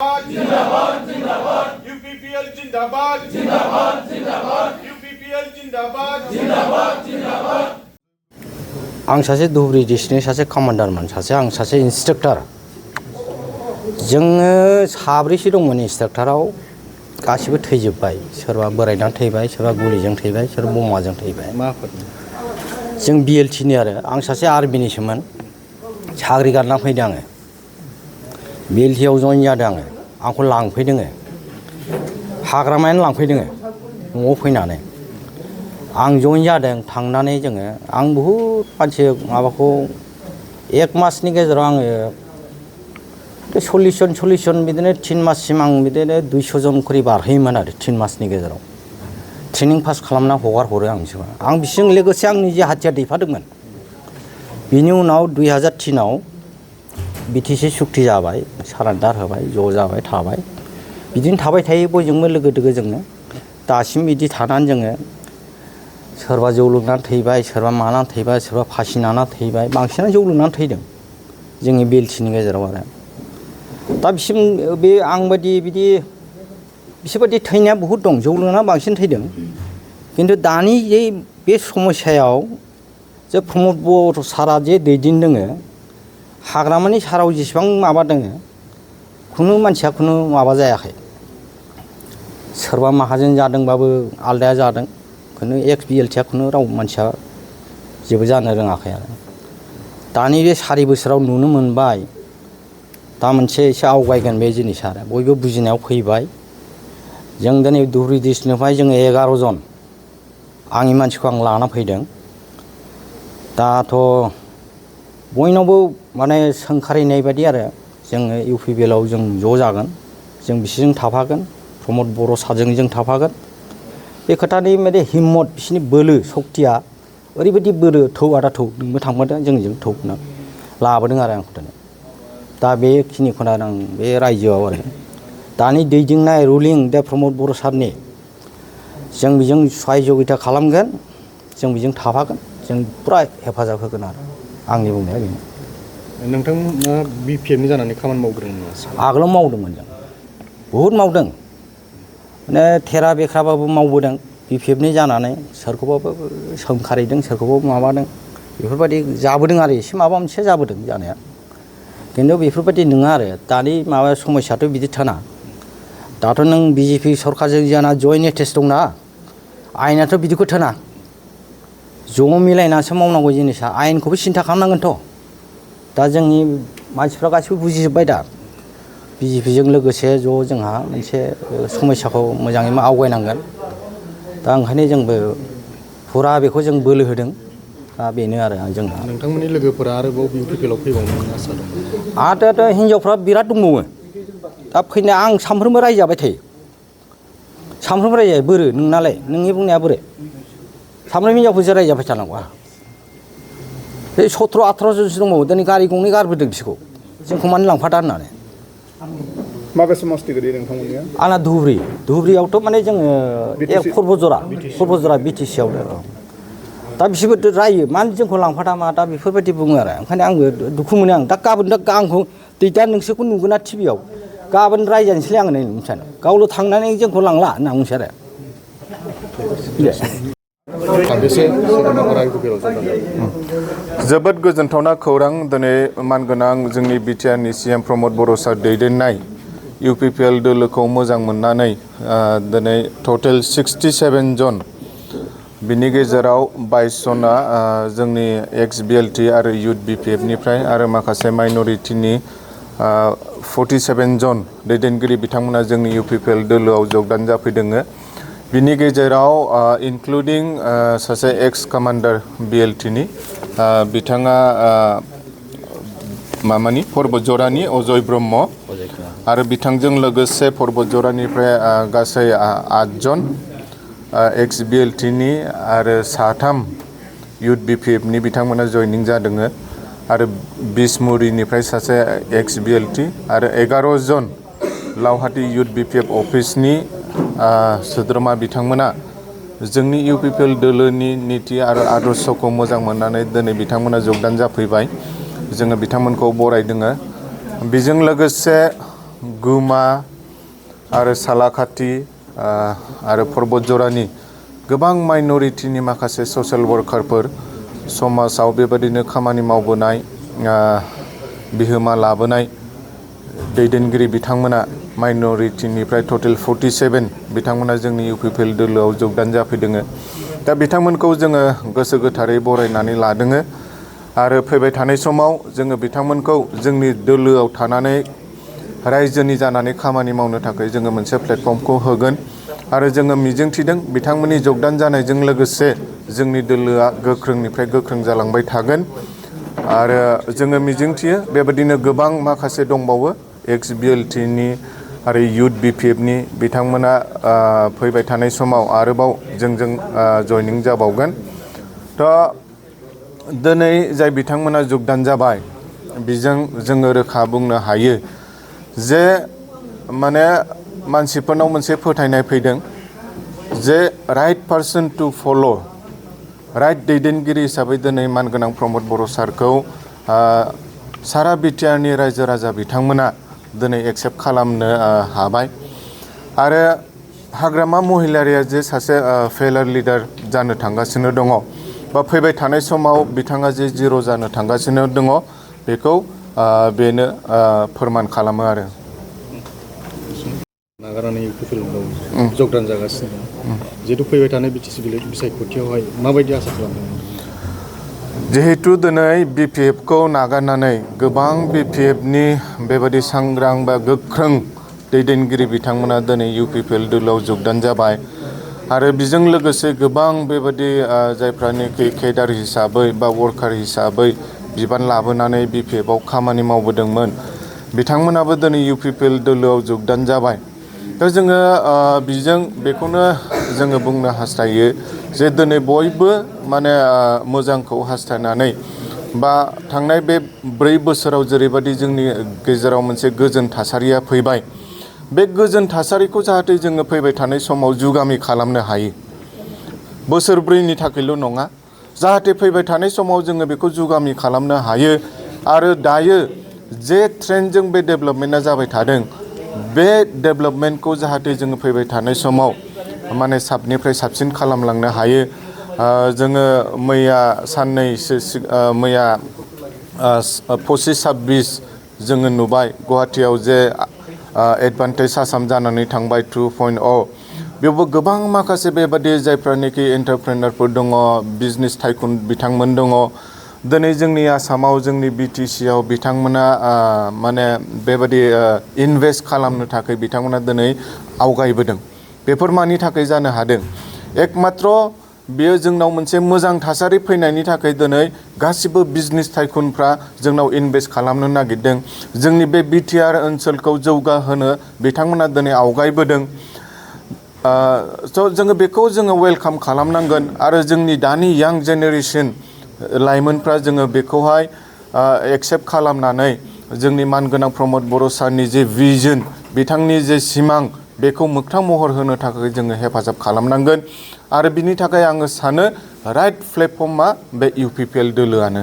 जिंदाबाद जिंदाबाद यूपीपीएल जिंदाबाद जिंदाबाद जिंदाबाद यूपीपीएल जिंदाबाद जिंदाबाद जिंदाबाद आं सासे धुबुरी डिस्ट्रिक्टनि सासे कमान्डारमोन आं सासे इन्सट्राक्टर जोङो साब्रैसो दंमोन इन्सट्राक्टराव गासिबो थैजोबबाय सोरबा बोरायनानै थैबाय सोरबा गुलिजों थैबाय सोरबा बमाजों थैबाय जों बिएलटिनि आं सासे आर्मिनिसोमोन साख्रि गारना फैदों आङो बिएलटिआव जइन जादों आंखौ लांफैदों हाग्रामायानो लांफैदों न'आव फैनानै आं जइन जादों थांनानै जोङो आं बहुद मानसि माबाखौ एक मासनि गेजेराव आङो 40 जन बिदिनो 3 माससिम आं बिदिनो 200 जन खरि बारहोयोमोन 3 मासनि गेजेराव ट्रेनिं पास खालामना हगार हरो आं बिसिजों लोगोसे आं निजे हाथियार दैफादोंमोन बिनि उनाव 2003 आव बिटिसि सुक्ति जाबाय सारेन्डार होबाय ज' जाबाय थाबाय बिदिनो थाबाय थायो बयजोंबो लोगो दोगो जोङो दासिम बिदि थानानै जोङो सोरबा जौ लोंनानै थैबाय सोरबा मानानै थैबाय सोरबा फासि नांना थैबाय बांसिनानो जौ लोंनानै थैदों जोंनि बिएलटिनि गेजेराव दा बिसिम बे आं बायदि बिदि बिसोरबायदि थैनाया बहुद दं जौ लोंनानै बांसिन थैदों खिन्थु दानि बे समस्यायाव जे प्रमद बर' सारा जे दैदेनदों हाग्रामानि साराव जेसेबां माबा दङ खुनु मानसिया खुनु माबा जायाखै सोरबा माहाजोन जादोंबाबो आलदाया जादों खुनु एक्स बिएलटिआ खुनु रावबो मानसिया जेबो जानो रोङाखै दानि बे 4 बोसोराव नुनो मोनबाय दा मोनसे एसे आवगायगोन बे जिनिसा बयबो बुजिनायाव फैबाय जों दिनै धुबुरी डिस्ट्रिक्टनिफ्राय जोङो 11 जन आंनि मानसिखौ आं लाना फैदों दाथ' बयनावबो माने सोंखारिनाय बायदि जोङो इउपिपिएलआव जों ज' जागोन जों बिसोरजों थाफागोन प्रमद बर' सारजों जों थाफागोन बे खोथानि माने हिम्मत बिसोरनि बोलो सक्तिया ओरैबायदि बोलो थौ आदा थौ नोंबो थांफादों जोंजों थौ लाबोदों आंखौ दिनै दा बेखिनिखौनो आं बे रायजोआव दानि दैदेननाय रुलिं दा प्रमद बर' सारनि जों बेजों सहयगिता खालामगोन जों बेजों थाफागोन जों पुरा हेफाजाब होगोन आंनि बुंनाया बेनो नोंथाङा बिपिएफनि जानानै खामानि मावग्रोदों आगोलाव मावदोंमोन जों बहुद मावदों माने थेरा बेख्राबाबो मावबोदों बिपिएफनि जानानै सोरखौबाबो सोंखारिदों सोरखौबा माबादों बेफोरबायदि जाबोदों एसे माबा मोनसे जाबोदों जानाया खिन्थु बेफोरबायदि नङा दानि माबा समस्याथ' बिदि थाना दाथ' नों बिजेपि सरकारजों जाना जयेन्ट एटेच दंना आयेनाथ' बिदिखौ थोना ज' मिलायनासो मावनांगौ जिनिसा आयेनखौबो सिन्था खालामनांगोनथ' दा जोंनि मानसिफ्रा गासिबो बुजिजोब्बाय दा बिजेपिजों लोगोसे ज' जोंहा मोनसे समस्याखौ मोजाङै आवगायनांगोन दा ओंखायनो जोंबो फुरा बेखौ जों बोलो होदों दा बेनो जोंहा नोंथांमोननि लोगोफोरा आरोबाव इउपिपिएलआव फैबावनो आसा दं आरो हिनजावफ्रा बिराद दंबावो दा फैनाया आं सानफ्रोमबो रायजाबाय थायो सानफ्रोमबो रायजायो बोरो नोंनालाय नोंनि बुंनाया बोरो सामफ्रोमबो हिनजावफोरजों रायजाबाय थानांगौ बे 17-18 जनसो दंबावो दिनै गारि गंनै गारबोदों बिसोरखौ जोंखौ मानो लांफादा होननानै माबे समस्ति गोलैयो नोंथांमोननिया आंना धुबुरियावथ' माने जोङो खरबजरा बिटिसिआवनो दा बिसोरबो रायो मानो जोंखौ लांफादा मा दा बेफोरबायदि बुङो ओंखायनो आंबो दुखु मोनो दा गाबोन आंखौ दा नोंसोरखौ नुगोन ना टिभियाव गाबोन रायजानोसैलाय आङो नै मिथियानो गावल' थांनानै जोंखौ लांला होनना बुंसै जोबोद गोजोनथावना खौरां दिनै मानगोनां जोंनि बिटिआरनि सिएम प्रमद बर' सार दैदेननाय इउपिपिएल दोलोखौ मोजां मोननानै दिनै टटेल 67 जन बिनि गेजेराव 22 जना जोंनि एक्स बिएलटि आरो इउथ बिपिएफनिफ्राय आरो माखासे माइन'रिटिनि 47 जन दैदेनगिरि बिथांमोना जोंनि इउपिपिएल दोलोआव जगदान जाफैदों बिनि गेजेराव इनक्लुडिं सासे एक्स कमान्डार बिएलटिनि बिथाङा मामानि पर्बतजरानि अजय ब्रह्म आरो बिथांजों लोगोसे पर्बतजरानिफ्राय गासै 8 जन एक्स बिएलटिनि आरो 3 इउथ बिपिएफनि बिथांमोना जयनिं जादों आरो बिसमुरिनिफ्राय सासे एक्स बिएलटि आरो 11 जन लावहाटी इउथ बिपिएफ अफिसनि सोद्रोमा बिथांमोना जोंनि इउपिपिएल दोलोनि नीति आरो आदर्शखौ मोजां मोननानै दिनै बिथांमोना जगदान जाफैबाय जोङो बिथांमोनखौ बरायदों बेजों लोगोसे गुमा आरो सालाकाथि आरो पर्बतजरानि गोबां माइन'रिटिनि माखासे ससियेल वर्कारफोर समाजाव बेबादिनो खामानि मावबोनाय बिहोमा लाबोनाय दैदेनगिरि बिथांमोना माइन'रिटिनिफ्राय टटेल 47 बिथांमोना जोंनि UPPL दोलोआव जगदान जाफैदों। दा बिथांमोनखौ जोङो गोसो गोथारै बरायनानै लादों आरो फैबाय थानाय समाव जोङो बिथांमोनखौ जोंनि दोलोआव थानानै रायजोनि जानानै खामानि मावनो थाखाय जोङो मोनसे प्लेटफर्मखौ होगोन आरो जोङो मिजिंथिदों बिथांमोननि जगदान जानायजों लोगोसे जोंनि दोलोआ गोख्रोंनिफ्राय गोख्रों जालांबाय थागोन आरो जोङो मिजिंथियो बेबादिनो गोबां माखासे दंबावो XBLTनि आरो युथ BPFनि बिथांमोना फैबाय थानाय समाव आरोबाव जोंजों जयनिं जाबावगोन। थ' दिनै जाय बिथांमोना जगदान जाबाय बिजों जोङो रोखा बुंनो हायो जे माने मानसिफोरनाव मोनसे फोथायनाय फैदों जे राइट पार्सन टु फल' राइट दैदेनगिरि हिसाबै दिनै मानगोनां प्रमद बर' सारखौ सारा बिटिआरनि रायजो राजा बिथांमोना दिनै एक्सेप्ट खालामनो हाबाय आरो हाग्रामा महिलारिया जे सासे फेलार लिडार जानो थांगासिनो दङ बा फैबाय थानाय समाव बिथाङा जे जिर' जानो थांगासिनो दङ बेखौ बेनो फोरमान खालामो आरो नागारनानै UPPLआव जगदान जागासिनो दं। जिहेतु फैबाय थानाय BTC बिसायख'थियावहाय माबायदि आसा खालामदों? जिहेतु दिनै BPFखौ नागारनानै गोबां BPFनि बेबादि सांग्रां बा गोख्रों दैदेनगिरि बिथांमोना दिनै UPPL दोलोआव जगदान जाबाय आरो बेजों लोगोसे गोबां बेबादि जायफ्रानोखि केडार हिसाबै बा वर्कार हिसाबै बिबान लाबोनानै BPFआव खामानि मावबोदोंमोन बिथांमोनाबो दिनै UPPL दोलोआव जगदान जाबाय। दा जोङो बिजों बेखौनो जोङो बुंनो हास्थायो जे दिनै बयबो माने मोजांखौ हास्थायनानै बा थांनाय बे 4 बोसोराव जेरैबायदि जोंनि गेजेराव मोनसे गोजोन थासारिया फैबाय बे गोजोन थासारिखौ जाहाथे जोङो फैबाय थानाय समाव जुगामि खालामनो हायो। बोसोरब्रैनि थाखायल' नङा जाहाथे फैबाय थानाय समाव जोङो बेखौ जुगामि खालामनो हायो आरो दायो जे ट्रेन्डजों बे डेभेलपमेन्टआ जाबाय थादों बे डेभेलपमेन्टखौ जाहाथे जोङो फैबाय थानाय समाव माने साबनिफ्राय साबसिन खालामलांनो हायो। जोङो मैया साननैसो मैया 25-26 जोङो नुबाय गुवाहाटियाव जे एडभान्टेज आसाम जानानै थांबाय 2.0 बेयावबो गोबां माखासे बेबादि जायफ्रानोखि एन्टारप्रेनारफोर दङ बिजनेस टाइकुन बिथांमोन दङ दिनै जोंनि आसामाव जोंनि BTCआव बिथांमोना माने बेबादि इनभेस्ट खालामनो थाखाय बिथांमोना दिनै आवगायबोदों। बेफोर मानि थाखाय जानो हादों एकमात्र बेयो जोंनाव मोनसे मोजां थासारि फैनायनि थाखाय दिनै गासिबो बिजनेस टाइकुनफ्रा जोंनाव इनभेस्ट खालामनो नागिरदों जोंनि बे BTR ओनसोलखौ जौगाहोनो बिथांमोना दिनै आवगायबोदों। स' जोङो बेखौ जोङो वेलकाम खालामनांगोन आरो जोंनि दानि यां जेनेरेसन लाइमोनफ्रा जोङो बेखौहाय एक्सेप्ट खालामनानै जोंनि मानगोनां प्रमद बर' सारनि जे भिजन बिथांनि जे सिमां बेखौ मोगथां महर होनो थाखाय जोङो हेफाजाब खालामनांगोन आरो बिनि थाखाय आङो सानो राइट प्लेटफर्मा बे UPPL दोलोआनो।